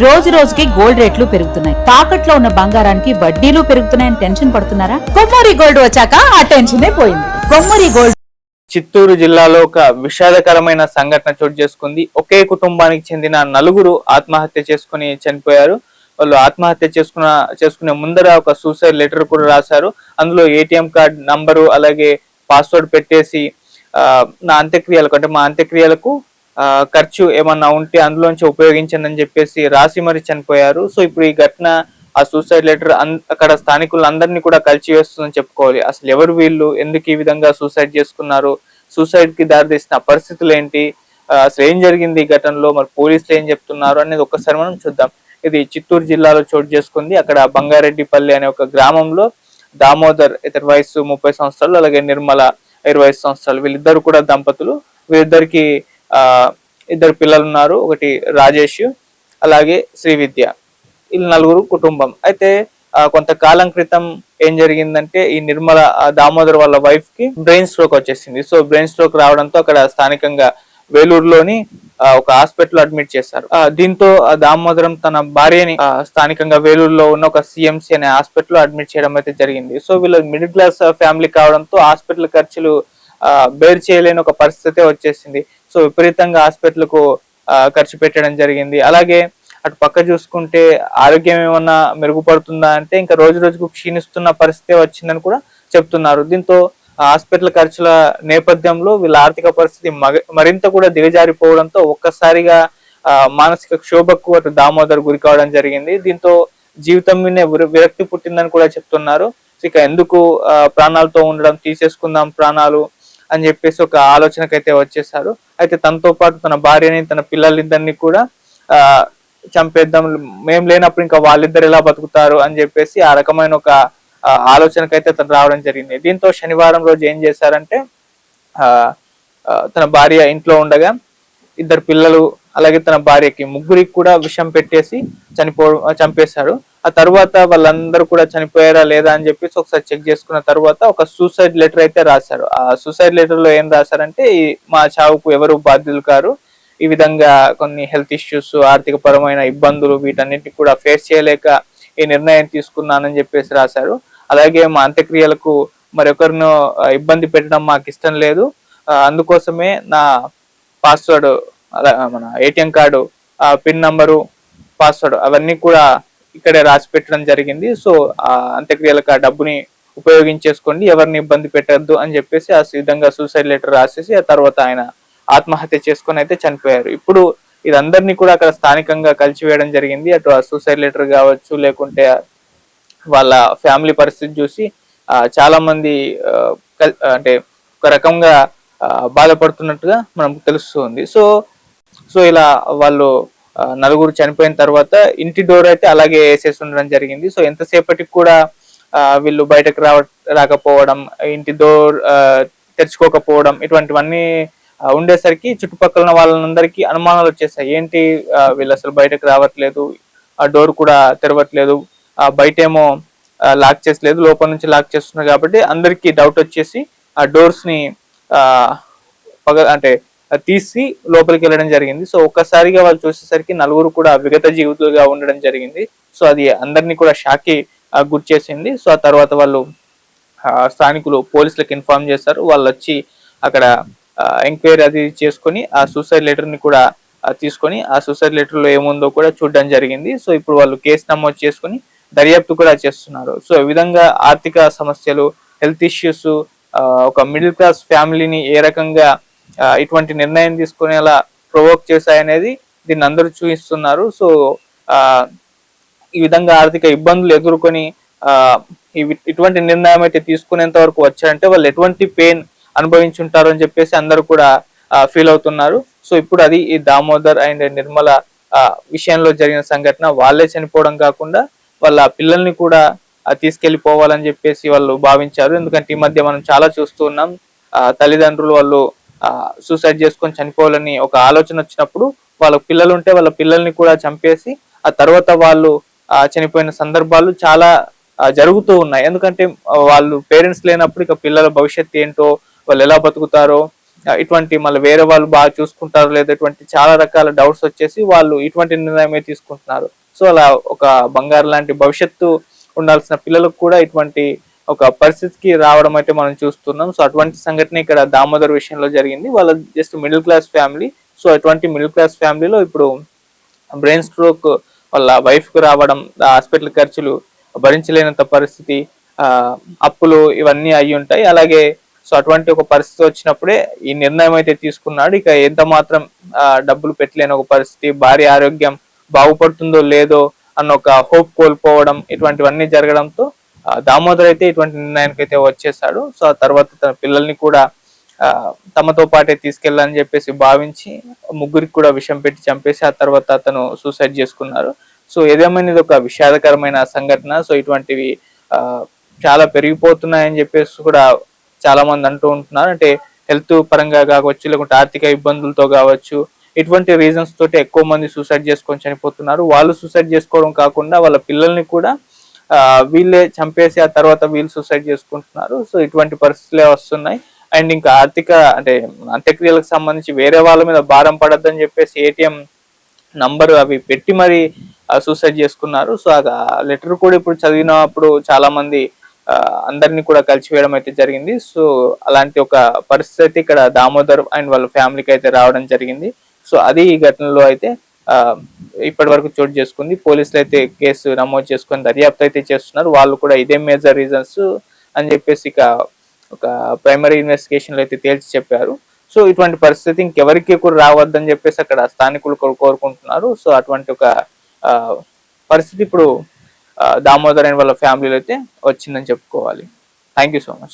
రోజు రోజుకి గోల్డ్ రేట్లు పెరుగుతున్నాయి. తాకట్లో ఉన్న బంగారానికి వడ్డీలు పెరుగుతున్నాయని టెన్షన్ పడుతున్నారా? కొమ్మూరి గోల్డ్ వచ్చాక ఆ టెన్షనే పోయింది. కొమ్మూరి గోల్డ్. చిత్తూరు జిల్లాలో ఒక విషాదకరమైన సంఘటన చోటు చేసుకుంది. ఒకే కుటుంబానికి చెందిన నలుగురు ఆత్మహత్య చేసుకుని చనిపోయారు. వాళ్ళు ఆత్మహత్య చేసుకునే ముందర ఒక సూసైడ్ లెటర్ కూడా రాశారు. అందులో ఏటీఎం కార్డ్ నంబరు అలాగే పాస్వర్డ్ పెట్టేసి నా అంత్యక్రియలకు అంటే మా అంత్యక్రియలకు ఖర్చు ఏమన్నా ఉంటే అందులోంచి ఉపయోగించండి అని చెప్పేసి రాసి మరి చనిపోయారు. సో ఇప్పుడు ఈ ఘటన ఆ సూసైడ్ లెటర్ అక్కడ స్థానికులందరినీ కూడా కలిచివేస్తుందని చెప్పుకోవాలి. అసలు ఎవరు వీళ్ళు, ఎందుకు ఈ విధంగా సూసైడ్ చేసుకున్నారు, సూసైడ్ కి దారితీసిన పరిస్థితులు ఏంటి, అసలు ఏం జరిగింది ఈ ఘటనలో, మరి పోలీసులు ఏం చెప్తున్నారు అనేది ఒక్కసారి మనం చూద్దాం. ఇది చిత్తూరు జిల్లాలో చోటు చేసుకుంది. అక్కడ బంగారెడ్డిపల్లి అనే ఒక గ్రామంలో దామోదర్ ఇతని వయసు 30 సంవత్సరాలు, అలాగే నిర్మల 25 సంవత్సరాలు, వీళ్ళిద్దరు కూడా దంపతులు. వీళ్ళిద్దరికి ఇద్దరు పిల్లలు ఉన్నారు. ఒకటి రాజేష్ అలాగే శ్రీవిద్య. వీళ్ళు నలుగురు కుటుంబం. అయితే కొంతకాలం క్రితం ఏం జరిగిందంటే ఈ నిర్మల దామోదర్ వాళ్ళ వైఫ్ కి బ్రెయిన్ స్ట్రోక్ వచ్చేసింది. సో బ్రెయిన్ స్ట్రోక్ రావడంతో అక్కడ స్థానికంగా వేలూరులోని ఒక హాస్పిటల్ అడ్మిట్ చేశారు. దీంతో దామోదరం తన భార్యని స్థానికంగా వేలూరులో ఉన్న ఒక సిఎంసి అనే హాస్పిటల్ అడ్మిట్ చేయడం అయితే జరిగింది. సో వీళ్ళ మిడిల్ క్లాస్ ఫ్యామిలీ కావడంతో హాస్పిటల్ ఖర్చులు బేర్ చేయలేని ఒక పరిస్థితి వచ్చేసింది. సో విపరీతంగా హాస్పిటల్ కు ఖర్చు పెట్టడం జరిగింది. అలాగే అటు పక్క చూసుకుంటే ఆరోగ్యం ఏమన్నా మెరుగుపడుతుందా అంటే ఇంకా రోజు రోజుకు క్షీణిస్తున్న పరిస్థితి వచ్చిందని కూడా చెప్తున్నారు. దీంతో హాస్పిటల్ ఖర్చుల నేపథ్యంలో వీళ్ళ ఆర్థిక పరిస్థితి మరింత కూడా దిగజారిపోవడంతో ఒక్కసారిగా మానసిక క్షోభకు అటు దామోదర్ గురి కావడం జరిగింది. దీంతో జీవితం మీదే విరక్తి పుట్టిందని కూడా చెప్తున్నారు. ఇక ఎందుకు ప్రాణాలతో ఉండడం, తీసేసుకుందాం ప్రాణాలు అని చెప్పేసి ఒక ఆలోచనకైతే వచ్చేసారు. అయితే తనతో పాటు తన భార్యని తన పిల్లలిద్దరిని కూడా చంపేద్దాం, మేము లేనప్పుడు ఇంకా వాళ్ళిద్దరు ఎలా బతుకుతారు అని చెప్పేసి ఆ రకమైన ఒక ఆలోచనకైతే తను రావడం జరిగింది. దీంతో శనివారం రోజు ఏం చేశారంటే తన భార్య ఇంట్లో ఉండగా ఇద్దరు పిల్లలు అలాగే తన భార్యకి ముగ్గురికి కూడా విషం పెట్టేసి చంపేశాడు. ఆ తర్వాత వాళ్ళందరూ కూడా చనిపోయారా లేదా అని చెప్పేసి ఒకసారి చెక్ చేసుకున్న తర్వాత ఒక సూసైడ్ లెటర్ అయితే రాశారు. ఆ సూసైడ్ లెటర్ లో ఏం రాశారంటే మా చావుకు ఎవరు బాధ్యులు కారు, ఈ విధంగా కొన్ని హెల్త్ ఇష్యూస్, ఆర్థిక పరమైన ఇబ్బందులు వీటన్నిటిని కూడా ఫేస్ చేయలేక ఈ నిర్ణయం తీసుకున్నానని చెప్పేసి రాశారు. అలాగే మా అంత్యక్రియలకు మరొకరిను ఇబ్బంది పెట్టడం మాకు ఇష్టం లేదు, అందుకోసమే నా పాస్వర్డ్ మన ATM card pin number password అవన్నీ కూడా ఇక్కడే రాసి పెట్టడం జరిగింది. సో ఆ అంత్యక్రియలకు ఆ డబ్బుని ఉపయోగించేసుకోండి, ఎవరిని ఇబ్బంది పెట్టద్దు అని చెప్పేసి ఆ విధంగా సూసైడ్ లెటర్ రాసేసి ఆ తర్వాత ఆయన ఆత్మహత్య చేసుకొని అయితే చనిపోయారు. ఇప్పుడు ఇదందరినీ కూడా అక్కడ స్థానికంగా కలిసివేయడం జరిగింది. అటు ఆ సూసైడ్ లెటర్ కావచ్చు, లేకుంటే వాళ్ళ ఫ్యామిలీ పరిస్థితి చూసి చాలా మంది అంటే ఒక రకంగా బాధపడుతున్నట్టుగా మనకు తెలుస్తుంది. సో ఇలా వాళ్ళు నలుగురు చనిపోయిన తర్వాత ఇంటి డోర్ అయితే అలాగే వేసేసి ఉండడం జరిగింది. సో ఎంతసేపటికి కూడా వీళ్ళు బయటకు రాకపోవడం, ఇంటి డోర్ తెరుచుకోకపోవడం ఇటువంటివన్నీ ఉండేసరికి చుట్టుపక్కల ఉన్న వాళ్ళందరికీ అనుమానాలు వచ్చేసాయి. ఏంటి వీళ్ళు అసలు బయటకు రావట్లేదు, ఆ డోర్ కూడా తెరవట్లేదు, బయటేమో లాక్ చేసలేదు, లోపల నుంచి లాక్ చేస్తున్నారు కాబట్టి అందరికీ డౌట్ వచ్చేసి ఆ డోర్స్ ని అంటే తీసి లోపలికి వెళ్ళడం జరిగింది. సో ఒక్కసారిగా వాళ్ళు చూసేసరికి నలుగురు కూడా విగత జీవితులుగా ఉండడం జరిగింది. సో అది అందరినీ కూడా షాక్కి గురి చేసింది. సో ఆ తర్వాత వాళ్ళు స్థానికులు పోలీసులకు ఇన్ఫార్మ్ చేశారు. వాళ్ళు వచ్చి అక్కడ ఎంక్వైరీ అది చేసుకొని ఆ సూసైడ్ లెటర్ ని కూడా తీసుకొని ఆ సూసైడ్ లెటర్ లో ఏముందో కూడా చూడడం జరిగింది. సో ఇప్పుడు వాళ్ళు కేసు నమోదు చేసుకొని దర్యాప్తు కూడా చేస్తున్నారు. సో ఈ విధంగా ఆర్థిక సమస్యలు, హెల్త్ ఇష్యూస్ ఒక మిడిల్ క్లాస్ ఫ్యామిలీని ఏ రకంగా ఇటువంటి నిర్ణయం తీసుకునేలా ప్రొవోక్ చేశాయనేది దీన్ని అందరూ చూపిస్తున్నారు. సో ఈ విధంగా ఆర్థిక ఇబ్బందులు ఎదుర్కొని ఇటువంటి నిర్ణయం అయితే తీసుకునేంత వరకు వచ్చారంటే వాళ్ళు ఎటువంటి పెయిన్ అనుభవించుంటారు అని చెప్పేసి అందరూ కూడా ఫీల్ అవుతున్నారు. సో ఇప్పుడు అది ఈ దామోదర్ అండ్ నిర్మల విషయంలో జరిగిన సంఘటన. వాళ్ళే చనిపోవడం కాకుండా వాళ్ళ పిల్లల్ని కూడా తీసుకెళ్లిపోవాలని చెప్పేసి వాళ్ళు భావించారు. ఎందుకంటే ఈ మధ్య మనం చాలా చూస్తూ ఉన్నాం, తల్లిదండ్రులు వాళ్ళు సూసైడ్ చేసుకొని చనిపోవాలని ఒక ఆలోచన వచ్చినప్పుడు వాళ్ళ పిల్లలు ఉంటే వాళ్ళ పిల్లల్ని కూడా చంపేసి ఆ తర్వాత వాళ్ళు చనిపోయిన సందర్భాలు చాలా జరుగుతూ ఉన్నాయి. ఎందుకంటే వాళ్ళు పేరెంట్స్ లేనప్పుడు ఇక పిల్లల భవిష్యత్తు ఏంటో, వాళ్ళు ఎలా బతుకుతారో, ఇటువంటి మళ్ళీ వేరే వాళ్ళు బాగా చూసుకుంటారు లేదా ఇటువంటి చాలా రకాల డౌట్స్ వచ్చేసి వాళ్ళు ఇటువంటి నిర్ణయమే తీసుకుంటున్నారు. సో అలా ఒక బంగారు లాంటి భవిష్యత్తు ఉండాల్సిన పిల్లలకు కూడా ఇటువంటి ఒక పరిస్థితికి రావడం అయితే మనం చూస్తున్నాం. సో అటువంటి సంఘటన ఇక్కడ దామోదర్ విషయంలో జరిగింది. వాళ్ళ just middle class family. So అటువంటి మిడిల్ క్లాస్ ఫ్యామిలీలో ఇప్పుడు బ్రెయిన్ స్ట్రోక్ వాళ్ళ వైఫ్ కు రావడం, హాస్పిటల్ ఖర్చులు భరించలేనంత పరిస్థితి, అప్పులు ఇవన్నీ అయి ఉంటాయి. అలాగే సో అటువంటి ఒక పరిస్థితి వచ్చినప్పుడే ఈ నిర్ణయం అయితే తీసుకున్నాడు. ఇక ఎంత మాత్రం డబ్బులు పెట్టలేని ఒక పరిస్థితి, భార్య ఆరోగ్యం బాగుపడుతుందో లేదో అన్న ఒక హోప్ కోల్పోవడం, ఇటువంటివన్నీ జరగడంతో దామోదర్ అయితే ఇటువంటి నిర్ణయానికి అయితే వచ్చేసాడు. సో ఆ తర్వాత తన పిల్లల్ని కూడా తమతో పాటే తీసుకెళ్ళాలని చెప్పేసి భావించి ముగ్గురికి కూడా విషం పెట్టి చంపేసి ఆ తర్వాత అతను సూసైడ్ చేసుకున్నారు. సో ఏదేమైనా ఇది ఒక విషాదకరమైన సంఘటన. సో ఇటువంటివి చాలా పెరిగిపోతున్నాయని చెప్పేసి కూడా చాలా మంది అంటూ ఉంటున్నారు. అంటే హెల్త్ పరంగా కావచ్చు, లేకుంటే ఆర్థిక ఇబ్బందులతో కావచ్చు, ఇటువంటి రీజన్స్ తోటి ఎక్కువ మంది సూసైడ్ చేసుకొని చనిపోతున్నారు. వాళ్ళు సూసైడ్ చేసుకోవడం కాకుండా వాళ్ళ పిల్లల్ని కూడా వీళ్ళే చంపేసి ఆ తర్వాత వీళ్ళు సూసైడ్ చేసుకుంటున్నారు. సో ఇటువంటి పరిస్థితులే వస్తున్నాయి. అండ్ ఇంకా ఆర్థిక అంటే అంత్యక్రియలకు సంబంధించి వేరే వాళ్ళ మీద భారం పడద్దని చెప్పేసి ఏటీఎం నంబర్ అవి పెట్టి మరి సూసైడ్ చేసుకున్నారు. సో ఆ లెటర్ కూడా ఇప్పుడు చదివినప్పుడు చాలా మంది అందరినీ కూడా కలిసివేయడం అయితే జరిగింది. సో అలాంటి ఒక పరిస్థితి ఇక్కడ దామోదర్ అండ్ వాళ్ళ ఫ్యామిలీకి అయితే రావడం జరిగింది. సో అది ఈ ఘటనలో అయితే ఇప్పటి వరకు చోటు చేసుకుంది. పోలీసులు అయితే కేసు నమోదు చేసుకొని దర్యాప్తు అయితే చేస్తున్నారు. వాళ్ళు కూడా ఇదే మేజర్ రీజన్స్ అని చెప్పేసి ఇక ఒక ప్రైమరీ ఇన్వెస్టిగేషన్ లో అయితే తేల్చి చెప్పారు. సో ఇటువంటి పరిస్థితి ఇంకెవరికి కూడా రావద్దని చెప్పేసి అక్కడ స్థానికులు కోరుకుంటున్నారు. సో అటువంటి ఒక పరిస్థితి ఇప్పుడు దామోదర్ అండ్ వాళ్ళ ఫ్యామిలీలో అయితే వచ్చిందని చెప్పుకోవాలి. Thank you so much.